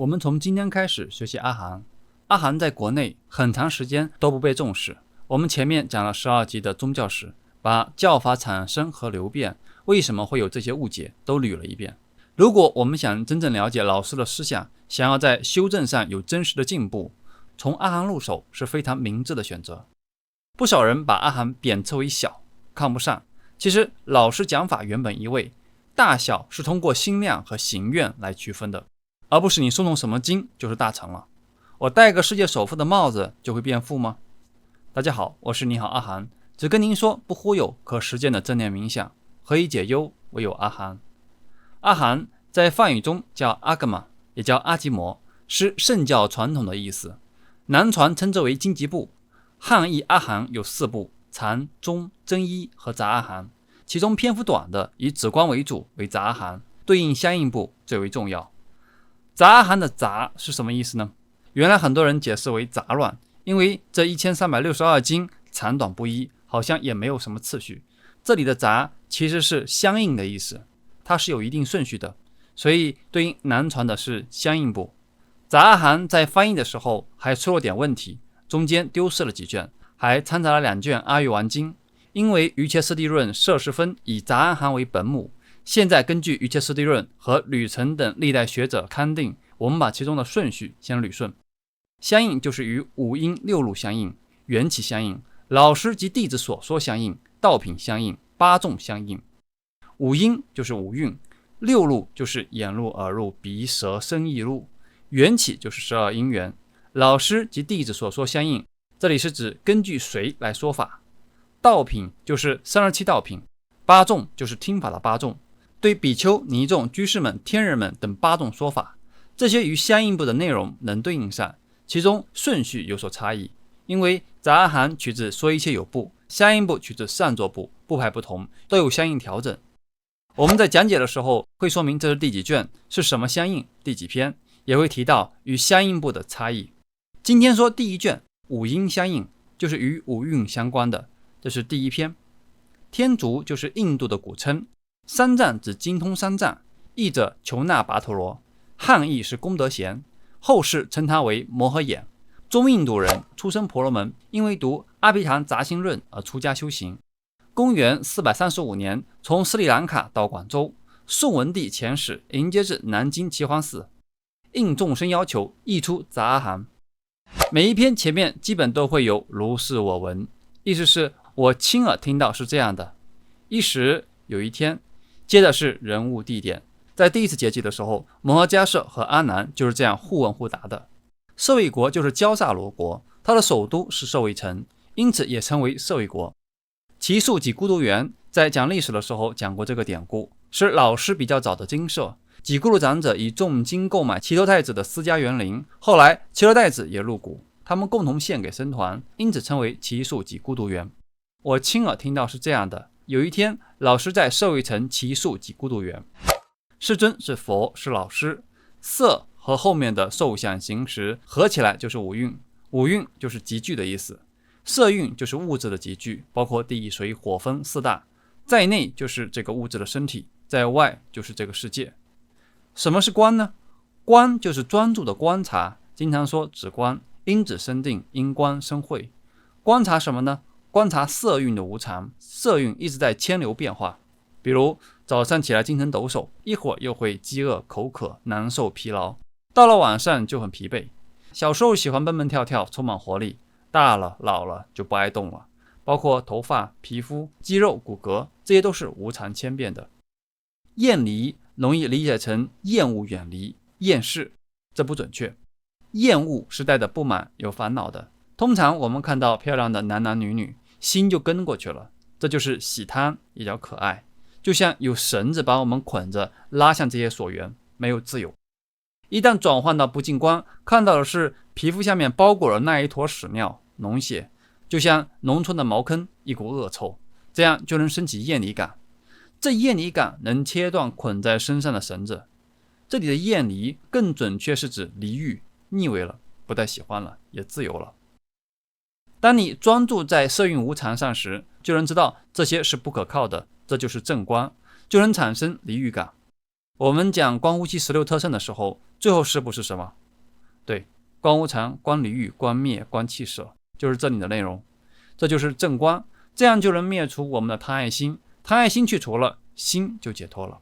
我们从今天开始学习阿含。阿含在国内很长时间都不被重视。我们前面讲了12集的宗教史，把教法产生和流变，为什么会有这些误解都捋了一遍。如果我们想真正了解老师的思想，想要在修正上有真实的进步，从阿含入手是非常明智的选择。不少人把阿含贬斥为小，看不上。其实老师讲法原本一味，大小是通过心量和行愿来区分的，而不是你诵什么经就是大成了。我戴个世界首富的帽子就会变富吗？大家好，我是你好阿含，只跟您说不忽悠可实践的正念冥想，何以解忧，唯有阿含。阿含在梵语中叫阿格玛，也叫阿基摩，是圣教传统的意思。南传称之为荆棘部。汉译阿含有4部：禅、宗、真一和杂阿含。其中篇幅短的以止观为主为杂阿含，对应相应部最为重要。杂阿含的杂是什么意思呢？原来很多人解释为杂乱，因为这1362经长短不一，好像也没有什么次序。这里的杂其实是相应的意思，它是有一定顺序的，所以对应南传的是相应部。杂阿含在翻译的时候还出了点问题，中间丢失了几卷，还掺杂了2卷阿育王经。因为瑜伽师地论摄氏分以杂阿含为本母，现在根据瑜伽师地论和吕澄等历代学者勘定，我们把其中的顺序先捋顺。相应就是与5音6路相应，缘起相应，老师及弟子所说相应，道品相应，八众相应。5音就是5蕴，6路就是眼路耳入鼻舌身意路，缘起就是12因缘，老师及弟子所说相应，这里是指根据谁来说法。道品就是37道品，八众就是听法的八众，对比丘、尼众、居士们、天人们等八众说法，这些与相应部的内容能对应上，其中顺序有所差异。因为杂阿含取自说一切有部，相应部取自上座部，部派不同，都有相应调整。我们在讲解的时候会说明这是第几卷，是什么相应，第几篇，也会提到与相应部的差异。今天说第1卷5音相应，就是与5蕴相关的，这是第1篇。天竺就是印度的古称，三藏指精通三藏，译者求那跋陀罗，汉译是功德贤，后世称他为摩诃衍。中印度人，出身婆罗门，因为读阿毗昙杂行论而出家修行。公元435年从斯里兰卡到广州，宋文帝遣使迎接至南京岐黄寺，应众生要求译出杂阿含。每一篇前面基本都会有如是我闻，意思是我亲耳听到是这样的，一时有一天。接着是人物地点，在第1次结集的时候，摩诃迦叶和阿难就是这样互问互答的。舍卫国就是焦萨罗国，它的首都是舍卫城，因此也称为舍卫国。祇树给孤独园在讲历史的时候讲过这个典故，是老师比较早的经舍。给孤独长者以重金购买祇陀太子的私家园林，后来祇陀太子也入股，他们共同献给僧团，因此称为祇树给孤独园。我亲耳听到是这样的，有一天老师在舍卫城祇树给孤独园，世尊是佛，是老师，色和后面的受想行识合起来就是5蕴，5蕴就是集聚的意思。色蕴就是物质的集聚，包括地水火风4大，在内就是这个物质的身体，在外就是这个世界。什么是观呢？观就是专注的观察，经常说止观，因止生定，因观生慧。观察什么呢？观察色蕴的无常，色蕴一直在迁流变化，比如早上起来精神抖擞，一会儿又会饥饿口渴难受疲劳，到了晚上就很疲惫。小时候喜欢蹦蹦跳跳充满活力，大了老了就不爱动了，包括头发、皮肤、肌肉、骨骼，这些都是无常千变的。厌离容易理解成厌恶远离、厌世，这不准确。厌恶是带着不满有烦恼的，通常我们看到漂亮的男男女女，心就跟过去了，这就是喜贪，也叫可爱，就像有绳子把我们捆着拉向这些所缘，没有自由。一旦转换到不净观，看到的是皮肤下面包裹了那一坨屎尿脓血，就像农村的茅坑，一股恶臭，这样就能升起厌离感。这厌离感能切断捆在身上的绳子。这里的厌离更准确是指离欲，腻味了，不再喜欢了，也自由了。当你专注在色蕴无常上时，就能知道这些是不可靠的，这就是正观，就能产生离欲感。我们讲观呼吸16特胜的时候，最后十步是什么？对，观无常、观离欲、观灭、观弃舍，就是这里的内容。这就是正观，这样就能灭除我们的贪爱心，贪爱心去除了，心就解脱了。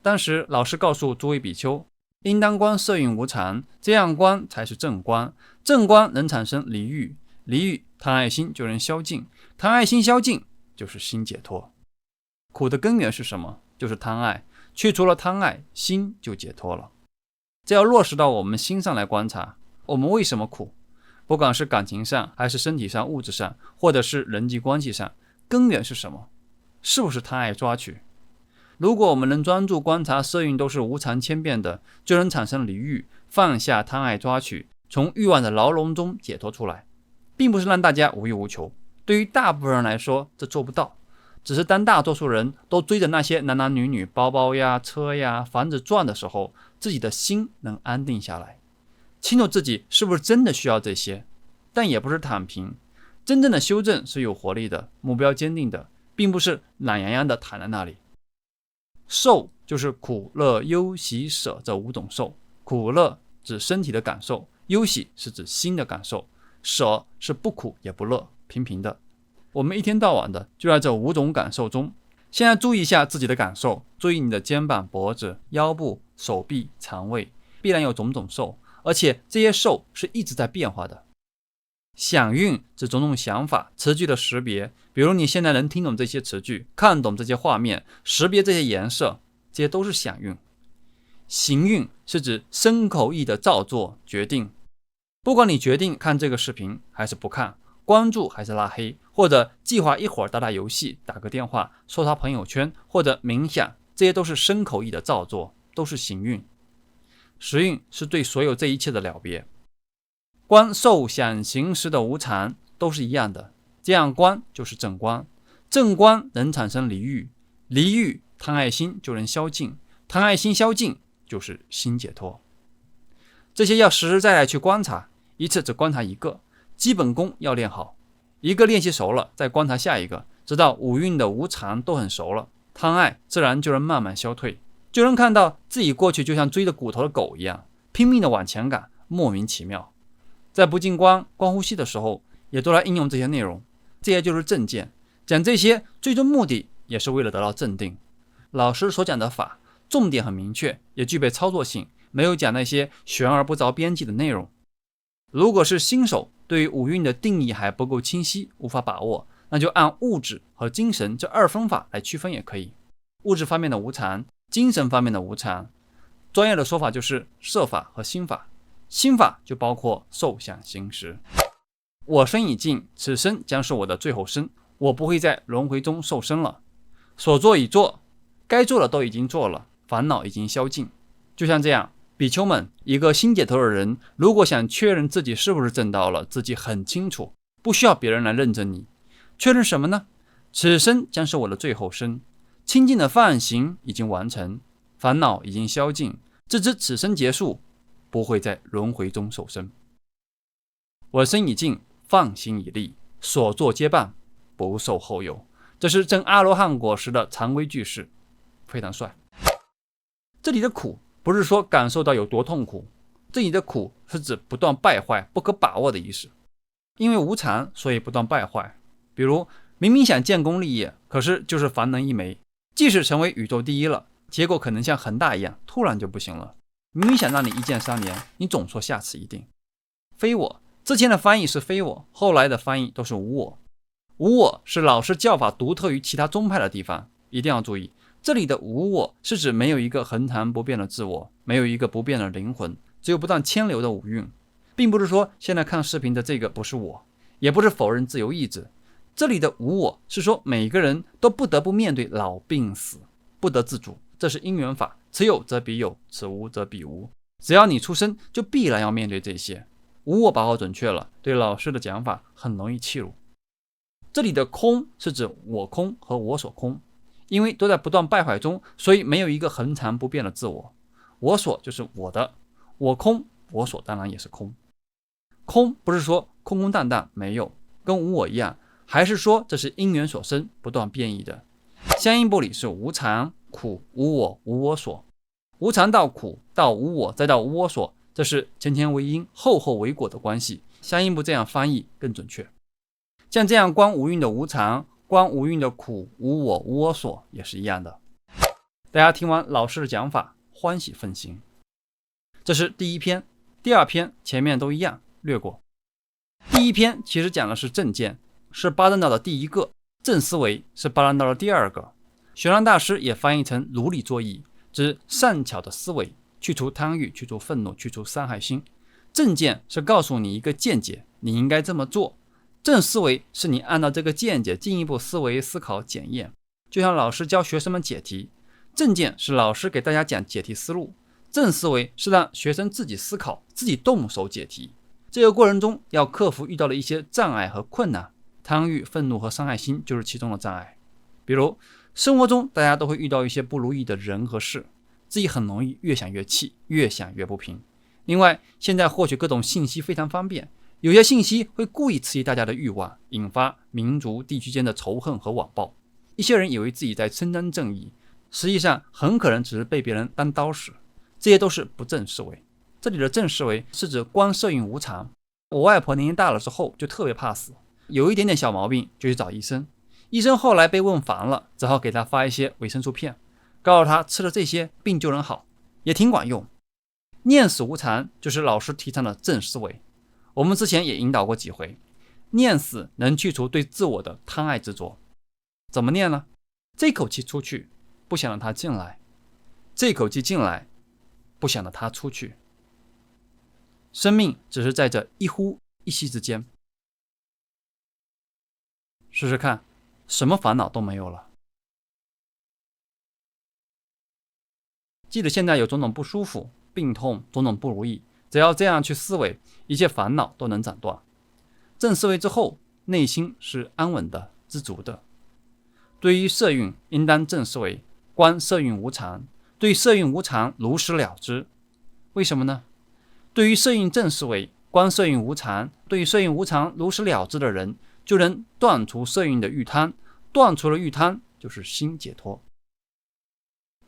当时老师告诉诸位比丘，应当观色蕴无常，这样观才是正观。正观能产生离欲，离欲贪爱心就能消尽，贪爱心消尽就是心解脱。苦的根源是什么？就是贪爱，去除了贪爱，心就解脱了。这要落实到我们心上来观察，我们为什么苦？不管是感情上，还是身体上、物质上，或者是人际关系上，根源是什么？是不是贪爱抓取？如果我们能专注观察色蕴都是无常千变的，就能产生离欲，放下贪爱抓取，从欲望的牢笼中解脱出来。并不是让大家无欲无求，对于大部分人来说这做不到，只是当大多数人都追着那些男男女女、包包呀、车呀、房子转的时候，自己的心能安定下来，清楚自己是不是真的需要这些，但也不是躺平。真正的修正是有活力的，目标坚定的，并不是懒洋洋的躺在那里。受就是苦乐忧喜舍这五种受，苦乐指身体的感受，忧喜是指心的感受，舍是不苦也不乐，平平的。我们一天到晚的就在这五种感受中。现在注意一下自己的感受，注意你的肩膀、脖子、腰部、手臂、肠胃，必然有种种受，而且这些受是一直在变化的。想蕴指种种想法、词句的识别，比如你现在能听懂这些词句，看懂这些画面，识别这些颜色，这些都是想蕴。行蕴是指身口意的造作决定，不管你决定看这个视频还是不看，关注还是拉黑，或者计划一会儿打打游戏、打个电话、刷刷朋友圈或者冥想，这些都是身口意的造作，都是行蕴。识蕴是对所有这一切的了别。观受想行识的无常都是一样的，这样观就是正观。正观能产生离欲，离欲贪爱心就能消尽，贪爱心消尽就是心解脱。这些要实实在在去观察，一次只观察一个，基本功要练好，一个练习熟了再观察下一个，直到五蕴的无常都很熟了，贪爱自然就能慢慢消退，就能看到自己过去就像追着骨头的狗一样，拼命的往前赶，莫名其妙。在不进观呼吸的时候，也都来应用这些内容，这些就是正见。讲这些最终目的也是为了得到正定。老师所讲的法重点很明确，也具备操作性，没有讲那些悬而不着边际的内容。如果是新手，对于五蕴的定义还不够清晰，无法把握，那就按物质和精神这二分法来区分也可以。物质方面的无常，精神方面的无常，专业的说法就是色法和心法。心法就包括受想行识。我生已尽，此生将是我的最后生，我不会在轮回中受生了。所做已做，该做的都已经做了，烦恼已经消尽。就像这样，比丘们，一个心解脱的人，如果想确认自己是不是证到了，自己很清楚，不需要别人来认证你。确认什么呢？此生将是我的最后生，清净的放行已经完成，烦恼已经消尽，自知此生结束，不会在轮回中受生。我生已尽，放心已立，所作皆办，不受后有。这是证阿罗汉果实的常规句式，非常帅。这里的苦不是说感受到有多痛苦，这里的苦是指不断败坏、不可把握的意思。因为无常，所以不断败坏。比如明明想建功立业，可是就是凡能一枚，即使成为宇宙第一了，结果可能像恒大一样，突然就不行了。明明想让你一键3连，你总说下次一定。非我，之前的翻译是非我，后来的翻译都是无我。无我是老师教法独特于其他宗派的地方，一定要注意。这里的无我是指没有一个恒常不变的自我，没有一个不变的灵魂，只有不断牵流的五蕴，并不是说现在看视频的这个不是我，也不是否认自由意志。这里的无我是说每个人都不得不面对老病死，不得自主，这是因缘法，此有则彼有，此无则彼无。只要你出生，就必然要面对这些。无我把握准确了，对老师的讲法很容易契入。这里的空是指我空和我所空，因为都在不断败坏中，所以没有一个恒常不变的自我。我所就是我的，我空，我所当然也是空。空不是说空空荡荡没有，跟无我一样，还是说这是因缘所生，不断变异的。相应部里是无常、苦、无我、无我所。无常到苦，到无我，再到无我所，这是前前为因，后后为果的关系，相应不这样翻译更准确。像这样观无蕴的无常，观无蕴的苦、无我、无我所也是一样的。大家听完老师的讲法，欢喜分心。这是第一篇，第二篇前面都一样，略过。第一篇其实讲的是正见，是八正道的第一个，正思维是八正道的第二个。玄奘大师也翻译成如理作意，指善巧的思维，去除贪欲，去除愤怒，去除伤害心。正见是告诉你一个见解，你应该这么做。正思维是你按照这个见解进一步思维、思考、检验。就像老师教学生们解题，正见是老师给大家讲解题思路，正思维是让学生自己思考，自己动手解题。这个过程中要克服遇到的一些障碍和困难，贪欲、愤怒和伤害心就是其中的障碍。比如生活中大家都会遇到一些不如意的人和事，自己很容易越想越气，越想越不平。另外，现在获取各种信息非常方便，有些信息会故意刺激大家的欲望，引发民族、地区间的仇恨和网暴。一些人以为自己在伸张正义，实际上很可能只是被别人当刀使，这些都是不正思维。这里的正思维是指观色蕴无常。我外婆年纪大了之后就特别怕死，有一点点小毛病就去找医生，医生后来被问烦了，只好给她发一些维生素片，告诉她吃了这些病就能好，也挺管用。念死无常就是老师提倡的正思维，我们之前也引导过几回。念死能去除对自我的贪爱执着。怎么念呢？这口气出去，不想让它进来；这口气进来，不想让它出去。生命只是在这一呼一吸之间。试试看，什么烦恼都没有了。记得现在有种种不舒服、病痛、种种不如意，只要这样去思维，一切烦恼都能斩断。正思维之后，内心是安稳的、知足的。对于色蕴，应当正思维，观色蕴无常，对色蕴无常如实了之。为什么呢？对于色蕴正思维，观色蕴无常，对于色蕴无常如实了之的人，就能断除色蕴的欲贪，断除了欲贪，就是心解脱。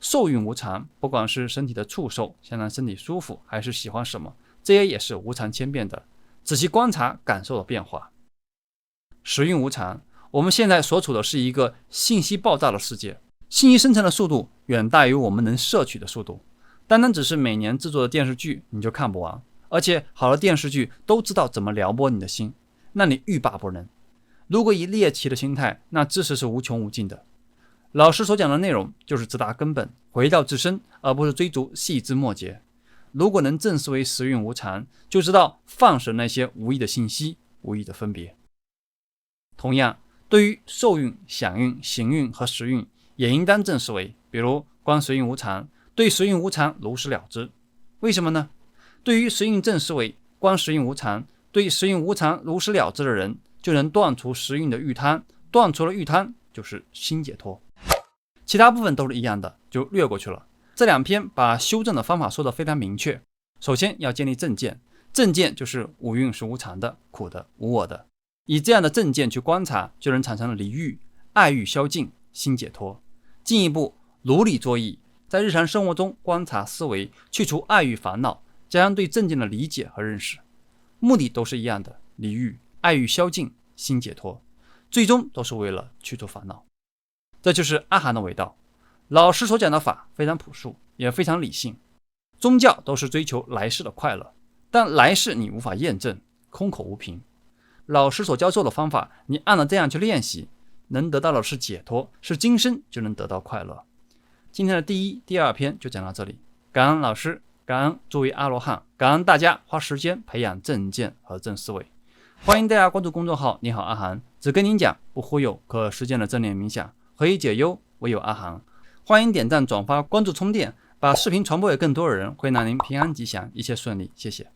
受蕴无常，不管是身体的触受，想让身体舒服，还是喜欢什么，这些也是无常千变的，仔细观察感受的变化。时蕴无常，我们现在所处的是一个信息爆炸的世界，信息生成的速度远大于我们能摄取的速度。单单只是每年制作的电视剧你就看不完，而且好的电视剧都知道怎么撩拨你的心，那你欲罢不能。如果以猎奇的心态，那知识是无穷无尽的。老师所讲的内容就是直达根本，回到自身，而不是追逐细枝末节。如果能正思维时蕴无常，就知道放舍那些无意的信息、无意的分别。同样，对于受蕴、想蕴、行蕴和识蕴，也应当正思维。比如观时蕴无常，对时蕴无常如实了之。为什么呢？对于时蕴正思维，观时蕴无常，对时蕴无常如实了之的人，就能断除时蕴的欲贪，断除了欲贪，就是心解脱。其他部分都是一样的，就略过去了。这两篇把修正的方法说得非常明确。首先要建立正见，正见就是五蕴是无常的、苦的、无我的。以这样的正见去观察，就能产生离欲、爱欲消尽，心解脱。进一步如理作意，在日常生活中观察思维，去除爱欲烦恼，加上对正见的理解和认识，目的都是一样的，离欲、爱欲消尽，心解脱，最终都是为了去除烦恼。这就是阿含的为道。老师所讲的法非常朴素，也非常理性。宗教都是追求来世的快乐，但来世你无法验证，空口无凭。老师所教授的方法，你按照这样去练习，能得到的是解脱，是今生就能得到快乐。今天的第一、第二篇就讲到这里，感恩老师，感恩诸位阿罗汉，感恩大家花时间培养正见和正思维。欢迎大家关注公众号你好阿含，只跟您讲不忽悠，可实践的正念冥想，何以解忧，唯有阿含。欢迎点赞、转发、关注、充电，把视频传播给更多的人，会让您平安吉祥，一切顺利。谢谢。